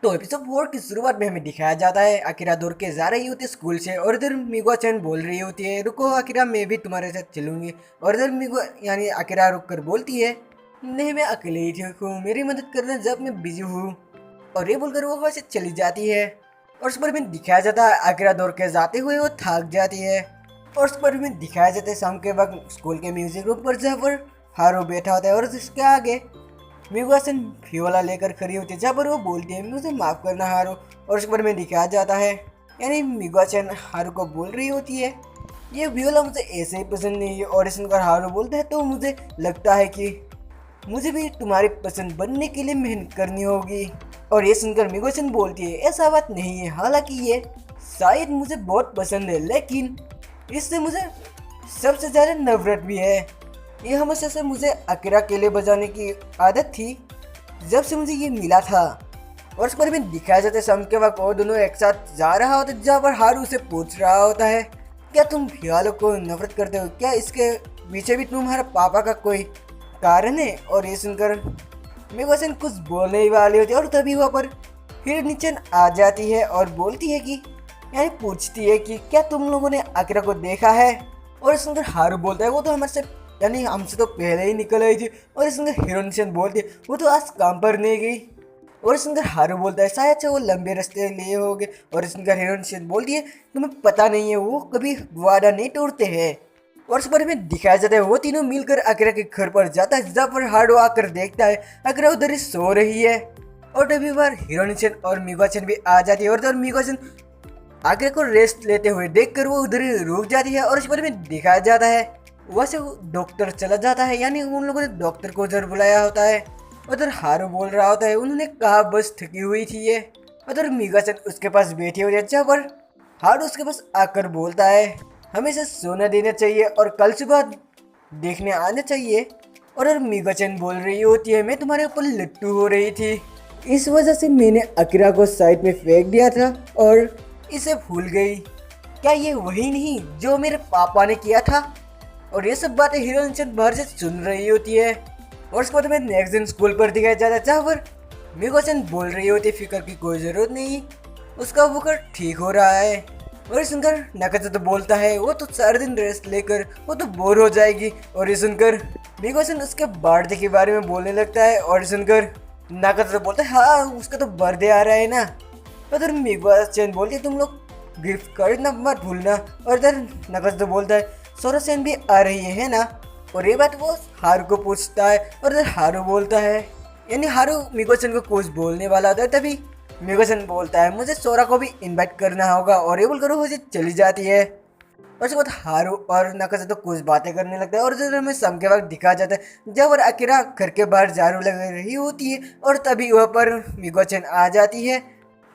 तो एपिसोड 4 की शुरुआत में हमें दिखाया जाता है अकीरा दौड़ के जा रही होती है स्कूल से और इधर मिगो चैन बोल रही होती है रुको अकीरा मैं भी तुम्हारे साथ चलूंगी। और इधर मिगो यानी अकीरा रुक कर बोलती है नहीं मैं अकेले ही ठीक हूँ मेरी मदद करना जब मैं बिजी हूँ। और ये बोलकर वो वहाँ से चली जाती है। और उस पर भी दिखाया जाता है अकीरा दौड़ के जाते हुए वो थक जाती है। और उस पर भी दिखाया जाता है शाम के वक्त स्कूल के म्यूजिक रूम पर जहाँ पर हारो बैठा होता है और उसके आगे मिगोसन फियोला लेकर खड़ी होती है जहाँ पर वो बोलती है मुझे माफ करना हारू। और उस पर में दिखाया जाता है यानी मिगोसन हारू को बोल रही होती है ये वियोला मुझे ऐसे ही पसंद नहीं है। और इसमें हारू बोलता है तो मुझे लगता है कि मुझे भी तुम्हारी पसंद बनने के लिए मेहनत करनी होगी। और ये सुनकर मिगोसन बोलती है ऐसा बात नहीं है हालांकि ये शायद मुझे बहुत पसंद है लेकिन इससे मुझे सबसे ज़्यादा नफरत भी है। ये हमेशा से मुझे अकेला केले बजाने की आदत थी जब से मुझे ये मिला था। और उस पर भी दिखाया जाता है शाम के वक्त वो दोनों एक साथ जा रहा होता है जहाँ पर हारू उसे पूछ रहा होता है क्या तुम भियालो को नफरत करते हो क्या इसके पीछे भी तुम्हारा पापा का कोई कारण है। और ये सुनकर मिगोसन कुछ बोलने ही वाली होती है और तभी वहाँ पर हिरनिचन आ जाती है और बोलती है कि यानी पूछती है कि क्या तुम लोगों ने अकीरा को देखा है। और सुनकर हारू बोलता है वो तो हमारे से यानी हमसे तो पहले ही निकल आई थी। और इसमें हिरोनिशन बोलती है वो तो आज काम पर नहीं गई। और इसमें हारू बोलता है शायद से वो लंबे रास्ते लिए होंगे। और इसमें हिरोनिशन बोलती है तुम्हें पता नहीं है वो कभी वादा नहीं तोड़ते हैं। और इस पर में दिखाया जाता है वो तीनों मिलकर अकीरा के घर पर जाता है जहाँ पर हारू आकर देखता है अकीरा उधर ही सो रही है। और तभी बार हिरोनिशन और मिगोचन भी आ जाती है और उधर मिगोचन अकीरा को रेस्ट लेते हुए देखकर वो उधर ही रुक जाती है। और इस पर में दिखाया जाता है वैसे डॉक्टर चला जाता है यानी उन लोगों ने डॉक्टर को उधर बुलाया होता है। उधर हारू बोल रहा होता है उन्होंने कहा बस थकी हुई थी ये। उधर मिगासन उसके पास बैठी हुई है जहाँ पर हारू उसके पास आकर बोलता है हमेशा सोना देना चाहिए और कल सुबह देखने आना चाहिए। और मिगाचन बोल रही होती है मैं तुम्हारे ऊपर लट्टू हो रही थी इस वजह से मैंने अकीरा को साइड में फेंक दिया था और इसे भूल गई। क्या ये वही नहीं जो मेरे पापा ने किया था। और ये सब बातें हिरोइन बाहर से सुन रही होती है। और उसके बाद में नेक्स्ट दिन स्कूल पर दिखाया जाता है जहाँ पर मिगोचन बोल रही होती है फिक्र की कोई ज़रूरत नहीं उसका बुखार ठीक हो रहा है। और ये सुनकर नाकाज़ा तो बोलता है वो तो सारे दिन रेस्ट लेकर वो तो बोर हो जाएगी। और ये सुनकर मिगोचन उसके बर्थडे के बारे में बोलने लगता है। और ये सुनकर नाकाज़ा तो बोलता है हाँ उसका तो बर्थडे आ रहा है ना। उधर मिगोचन बोलती है तुम लोग गिफ्ट खरीदना मत भूलना। और इधर नाकाज़ा तो बोलता है सोरासेन भी आ रही है ना। और ये बात वो हारू को पूछता है और इधर हारू बोलता है यानी हारू मिगोचन को कुछ बोलने वाला होता है तभी मिगोचन बोलता है मुझे सोरा को भी इनवाइट करना होगा। और ये बोलकर वो चली जाती है। और उसके बाद हारू और नाकाज़ा तो कुछ बातें करने लगता है। और इधर हमें शाम के वक्त दिखाया जाता है जब और अकीरा घर के बाहर झाड़ू लगा रही होती है और तभी वहाँ पर मिगोचन आ जाती है।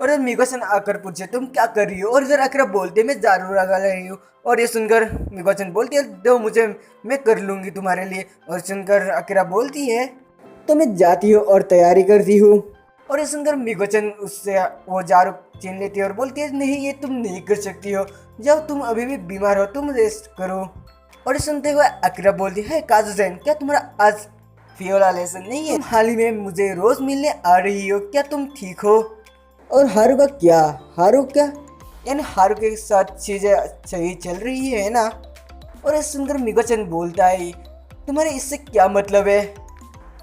और इधर मिगोचन आकर पूछे तुम क्या कर रही हो। और इधर अकीरा बोलते मैं झाड़ू लगा रही हूँ। और ये सुनकर मिगोचन बोलती है दो मुझे मैं कर लूँगी तुम्हारे लिए। और सुनकर अकीरा बोलती है तो मैं जाती हूँ और तैयारी करती हूँ। और ये सुनकर मिगोचन उससे वो झाड़ू छीन लेती है और बोलती है नहीं ये तुम नहीं कर सकती हो जब तुम अभी भी बीमार हो तुम रेस्ट करो। और ये सुनते हुए अकीरा बोलती है काजुसेन क्या तुम्हारा आज फियोला लेसन नहीं है तुम हाल ही में मुझे रोज़ मिलने आ रही हो क्या तुम ठीक हो। और हारू का क्या हारू क्या यानी हारू के साथ चीज़ें सही चल रही है ना। और ये सुनकर मिगोचन बोलता है तुम्हारे इससे क्या मतलब है।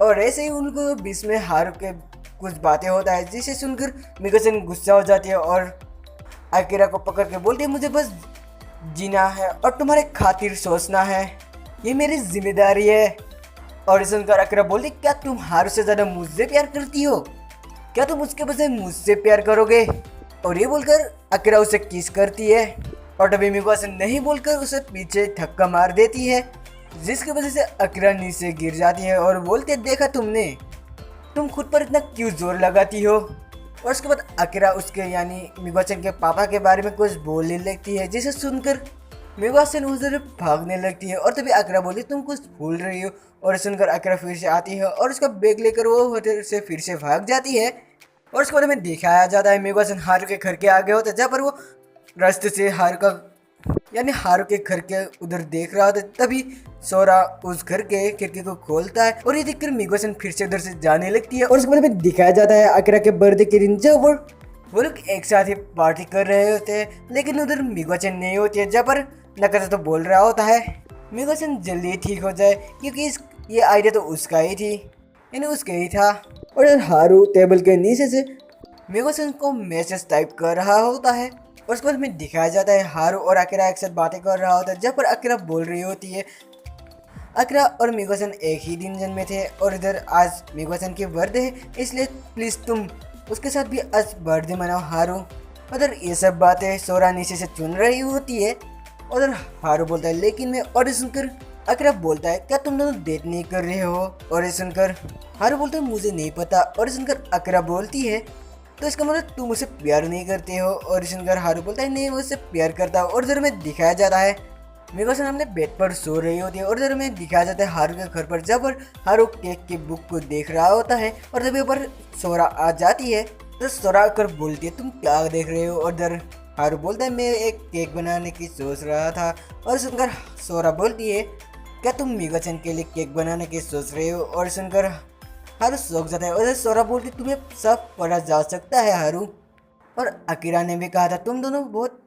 और ऐसे ही उनको बीच में हारू के कुछ बातें होता है जिसे सुनकर मिगोचन गुस्सा हो जाती है और अकीरा को पकड़ के बोलती है मुझे बस जीना है और तुम्हारे खातिर सोचना है ये मेरी जिम्मेदारी है। और ये सुनकर अकीरा बोलती क्या तुम हारू से ज़्यादा मुझसे प्यार करती हो क्या तुम उसके बजाय मुझसे प्यार करोगे। और ये बोलकर अकीरा उसे किस करती है। और तभी मिगोचन नहीं बोलकर उसे पीछे धक्का मार देती है जिसकी वजह से अकीरा नीचे गिर जाती है और बोलते देखा तुमने तुम खुद पर इतना क्यों जोर लगाती हो। और उसके बाद अकीरा उसके यानी मिगोचन के पापा के बारे में कुछ बोलने लगती है जिसे सुनकर मिगोचन उधर भागने लगती है। और तभी अकीरा बोलती तुम कुछ भूल रही हो। और सुनकर अकीरा फिर से आती है और उसका बैग लेकर वो होटल से फिर से भाग जाती है। और उसके बाद हमें दिखाया जाता है मिगोचन हारू के घर के आगे होता है जहाँ पर वो रास्ते से हारू का यानी हारू के घर के उधर देख रहा था, तभी सोरा उस घर के खिड़की को खोलता है और ये देखकर मिगो-सन फिर से उधर से जाने लगती है। और उसके बाद में दिखाया जाता है अकीरा के बर्थडे के दिन जब वो लोग एक साथ ही पार्टी कर रहे होते हैं, लेकिन उधर मिगो-सन नहीं होती है। जब पर नकाता तो बोल रहा होता है मिगो-सन जल्दी ठीक हो जाए, क्योंकि ये आइडिया तो उसका ही थी, यानी उसका ही था। और हारू टेबल के नीचे से मिगो-सन को मैसेज टाइप कर रहा होता है और उसके बाद में दिखाया जाता है हारू और अकीरा एक साथ बातें कर रहा होता है। जब पर अकीरा बोल रही होती है अकीरा और मिगो-सन एक ही दिन जन्मे थे और इधर आज मिगो-सन की बर्थडे है, इसलिए प्लीज़ तुम उसके साथ भी आज बर्थडे मनाओ हारू। उधर ये सब बातें सोरा नीचे से चुन रही होती है। उधर हारू बोलता है लेकिन मैं, और ये सुनकर अकीरा बोलता है क्या तुम दोनों डेट नहीं कर रहे हो? और ये सुनकर हारू बोलता है मुझे नहीं पता। और ये सुनकर अकीरा बोलती है तो इसका मतलब तुम मुझे प्यार नहीं करते हो? और ये सुनकर हारू बोलता है नहीं, मैं उससे प्यार करता हूँ। और इधर में दिखाया जाता है मिगो-सन अपने बेड पर सो रही होती है और इधर में दिखाया जाता है हारू के घर पर जब हारू केक की बुक को देख रहा होता है और तभी ऊपर सोरा आ जाती है। तो सोरा आकर बोलती है तुम क्या देख रहे हो? और इधर हारू बोलता है मैं एक केक बनाने की सोच रहा था। और सुनकर सोरा बोलती है क्या तुम मिगो-सन के लिए केक बनाने की सोच रहे हो? और सुनकर हारू चौंक जाता है और सोरा बोलती तुम्हें सब पढ़ा जा सकता है हारू। और अकीरा ने भी कहा था तुम दोनों बहुत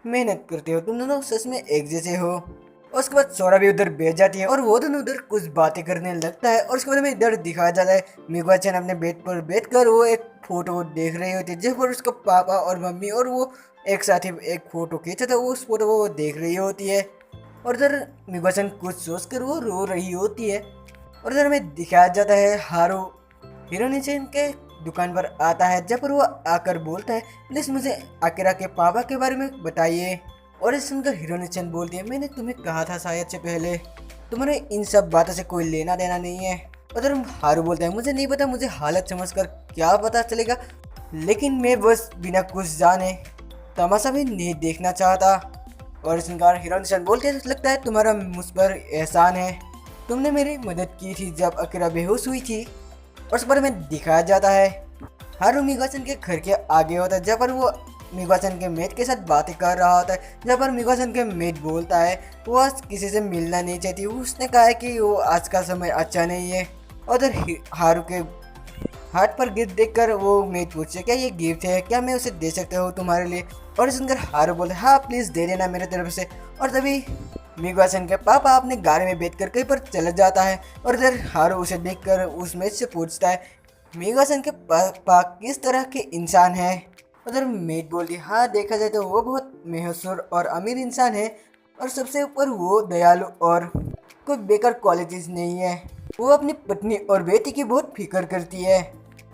मेहनत करते हो, तुम दोनों सच में एक जैसे हो। और उसके बाद सोरा भी उधर बैठ जाती है और वो दोनों उधर कुछ बातें करने लगता है। और उसके बाद में इधर दिखाया जाता है मिगो-सन अपने बेड पर बैठकर वो एक फोटो देख रही होती है, जिस पर उसका पापा और मम्मी और वो एक साथ ही एक फोटो खींचा था, वो उस फोटो को वो देख रही होती है। और इधर मिगो-सन कुछ सोचकर वो रो रही होती है। और इधर में दिखाया जाता है हारू हिरोनिचन के दुकान पर आता है, जब पर वो आकर बोलता है प्लीज मुझे अकीरा के पापा के बारे में बताइए। और इस सुनकर हिरोनिचन बोलती है मैंने तुम्हें कहा था शायद से पहले, तुम्हारे इन सब बातों से कोई लेना देना नहीं है। उधर हारू बोलता है मुझे नहीं पता, मुझे हालत समझकर क्या पता चलेगा, लेकिन मैं बस बिना कुछ जाने तमाशा भी नहीं देखना चाहता। और सुनकर हिरोनिचन बोलते हैं लगता है तुम्हारा मुझ पर एहसान है, तुमने मेरी मदद की थी जब अकीरा बेहोश हुई थी। और उस पर में दिखाया जाता है हारू मिगो-सन के घर के आगे होता है, जब पर वो मिगो-सन के मेट के साथ बातें कर रहा होता है। जब पर मिगो-सन के मेट बोलता है वो आज किसी से मिलना नहीं चाहती, उसने कहा है कि वो आज का समय अच्छा नहीं है। उधर हारू के हाथ पर गिफ्ट देखकर वो मेट पूछे क्या ये गिफ्ट है, क्या मैं उसे दे सकता हूँ तुम्हारे लिए? और सुनकर हारू बोलते हाँ प्लीज़ दे देना मेरे तरफ से। और तभी मिगो-सन के पापा अपने गाड़ी में बैठकर कहीं पर चला जाता है और इधर हारू उसे देखकर उस मेट से पूछता है मिगो-सन के पापा किस तरह के इंसान है? उधर मेट बोलती हाँ देखा जाए तो वो बहुत मशहूर और अमीर इंसान है और सबसे ऊपर वो दयालु और कोई बेकार क्वालिटीज नहीं है, वो अपनी पत्नी और बेटी की बहुत फिक्र करती है।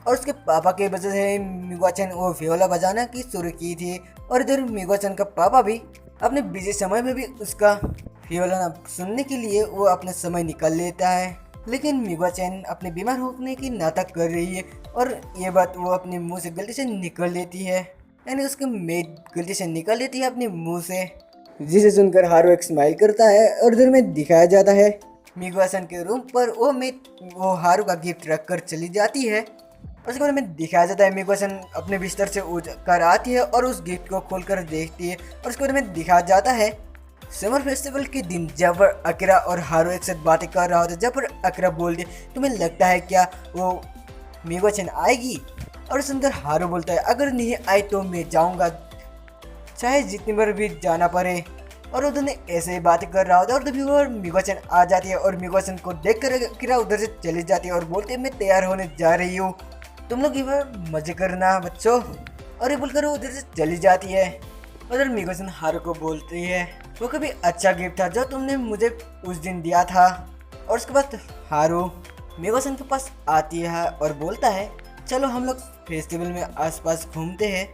और उसके पापा की वजह से मिगो-सन वो वियोला बजाना की शुरू की थी। और इधर मिगो-सन का पापा भी अपने बिजी समय में भी उसका वियोला सुनने के लिए वो अपना समय निकाल लेता है, लेकिन मिगो-सन अपने बीमार होने की नाटक कर रही है और ये बात वो अपने मुंह से गलती से निकल लेती है, यानी उसके मेड गलती से निकल लेती है अपने मुंह से, जिसे सुनकर हारू एक स्माइल करता है। और इधर में दिखाया जाता है मिगो-सन के रूम पर वो मेड वो हारू का गिफ्ट रख कर चली जाती है। और उसके बाद में दिखाया जाता है मिगो-सन अपने बिस्तर से उठ कर आती है और उस गिफ्ट को खोलकर देखती है। और उसके बाद में दिखाया जाता है समर फेस्टिवल के दिन जब अकीरा और हारू एक साथ बातें कर रहा होता है, जब पर अकीरा बोलती तुम्हें लगता है क्या वो मिगो-सन आएगी? और सुनकर हारू बोलता है अगर नहीं आई तो मैं जाऊंगा, चाहे जितनी बार भी जाना पड़े। और उधर ऐसे ही बातें कर रहा होता है और तभी वो मिगो-सन आ जाती है और मिगो-सन को देख कर अकीरा उधर से चली जाती है और बोलती है मैं तैयार होने जा रही हूँ, तुम लोग ये मजे करना बच्चों। और ये बोलकर वो उधर से चली जाती है। उधर मिगो-सन हारू को बोलती है वो कभी अच्छा गिफ्ट था जो तुमने मुझे उस दिन दिया था। और उसके बाद हारू मिगो-सन के पास आती है और बोलता है चलो हम लोग फेस्टिवल में आसपास घूमते हैं।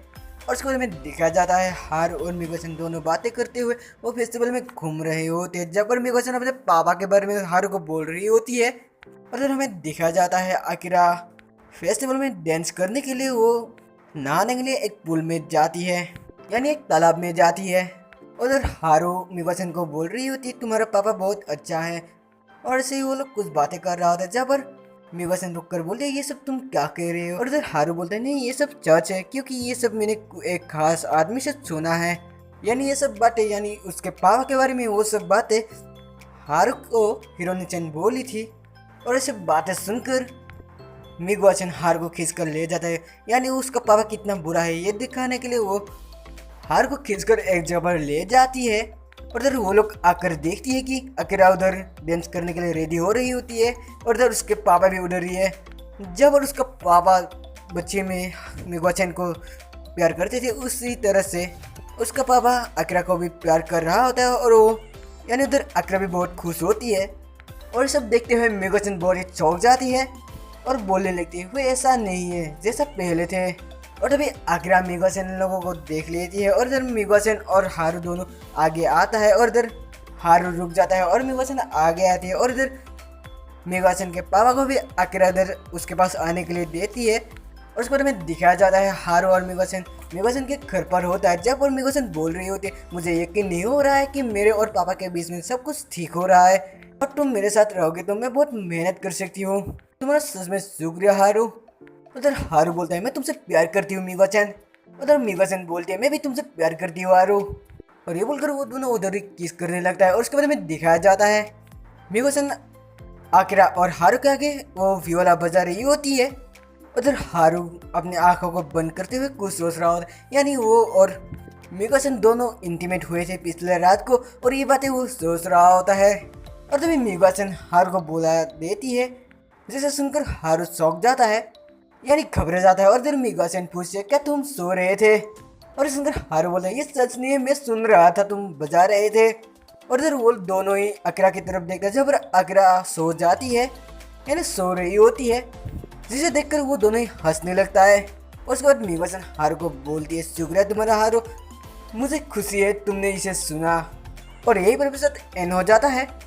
और उसके बाद में दिखाया जाता है हारू और मिगो-सन दोनों बातें करते हुए वो फेस्टिवल में घूम रहे होते हैं, जब पर मिगो-सन अपने पापा के बारे में हारू को बोल रही होती है। और फिर हमें दिखाया जाता है अकीरा फेस्टिवल में डांस करने के लिए वो नहाने के लिए एक पूल में जाती है, यानी एक तालाब में जाती है। उधर हारू मिगो-सन को बोल रही होती है तुम्हारा पापा बहुत अच्छा है। और ऐसे ही वो लोग कुछ बातें कर रहा होता है, जब पर मिगो-सन रुक कर बोलते ये सब तुम क्या कह रहे हो? और इधर हारू बोलता है नहीं ये सब सच है, क्योंकि ये सब मैंने एक खास आदमी से सुना है। यानी ये सब बातें, यानी उसके पापा के बारे में वो सब बातें हारू को हिरोनी चैन बोली थी। और ये सब बातें सुनकर मिगुआ चैन हारू को खींच कर ले जाता है, यानी उसका पापा कितना बुरा है ये दिखाने के लिए वो हारू को खींचकर एक जगह पर ले जाती है। और इधर वो लोग आकर देखती है कि अकीरा उधर डांस करने के लिए रेडी हो रही होती है और इधर उसके पापा भी उधर ही है। जब और उसका पापा बच्चे में मिगुआ चैन को प्यार करते थे, उसी तरह से उसका पापा अकीरा को भी प्यार कर रहा होता है। और वो यानी उधर अकीरा भी बहुत खुश होती है। और सब देखते हुए मिगुआ चैन बहुत ही चौंक जाती है और बोलने लगती है वो ऐसा नहीं है जैसा पहले थे। और तभी अकीरा मिगुआ चैन लोगों को देख लेती है और इधर मिगुआ चैन और हारू दोनों आगे आता है और इधर हारू रुक जाता है और मिगुआ चैन आगे आती है। और इधर मिगुआ चैन के पापा को भी अकीरा इधर उसके पास आने के लिए देती है। और उसके बाद में दिखाया जाता है हारू और मिगुआ चैन के घर पर होता है। जब और मिगुआ चैन बोल रही होती है मुझे यकीन नहीं हो रहा है कि मेरे और पापा के बीच में सब कुछ ठीक हो रहा है और तुम मेरे साथ रहोगे तो मैं बहुत मेहनत कर सकती हूँ। तुम्हारा सच में शुक्रिया हारू। उधर हारू बोलता है मैं तुमसे प्यार करती हूँ मिगुआ चैन। उधर मिगुआ चैन बोलती है मैं भी तुमसे प्यार करती हूँ हारू। और ये बोलकर वो दोनों उधर ही किस करने लगता है। और उसके बाद में दिखाया जाता है मिगुआ चैन अकीरा और हारू के आगे वो वियोला बजा रही होती है। उधर हारू अपने आंखों को बंद करते हुए कुछ सोच रहा होता है, यानी वो और मिगुआ चैन दोनों इंटीमेट हुए थे पिछले रात को और ये बातें वो सोच रहा होता है। और तभी मिगुआ चैन हारू को बुला देती है, जिसे सुनकर हारू चौंक जाता है, यानी घबरा जाता है। और इधर मिगुआ चैन पूछते क्या तुम सो रहे थे? और इस अंदर हारू बोलता है ये सच नहीं है, मैं सुन रहा था तुम बजा रहे थे। और इधर वो दोनों ही अकीरा की तरफ देखते हैं। जब अकीरा सो जाती है यानी सो रही होती है, जिसे देखकर वो दोनों ही हंसने लगता है। और उसके बाद मिगुआ चैन हारू को बोलती है शुक्रिया तुम्हारा हारू, मुझे खुशी है तुमने इसे सुना। और यही पर एपिसोड एंड हो जाता है।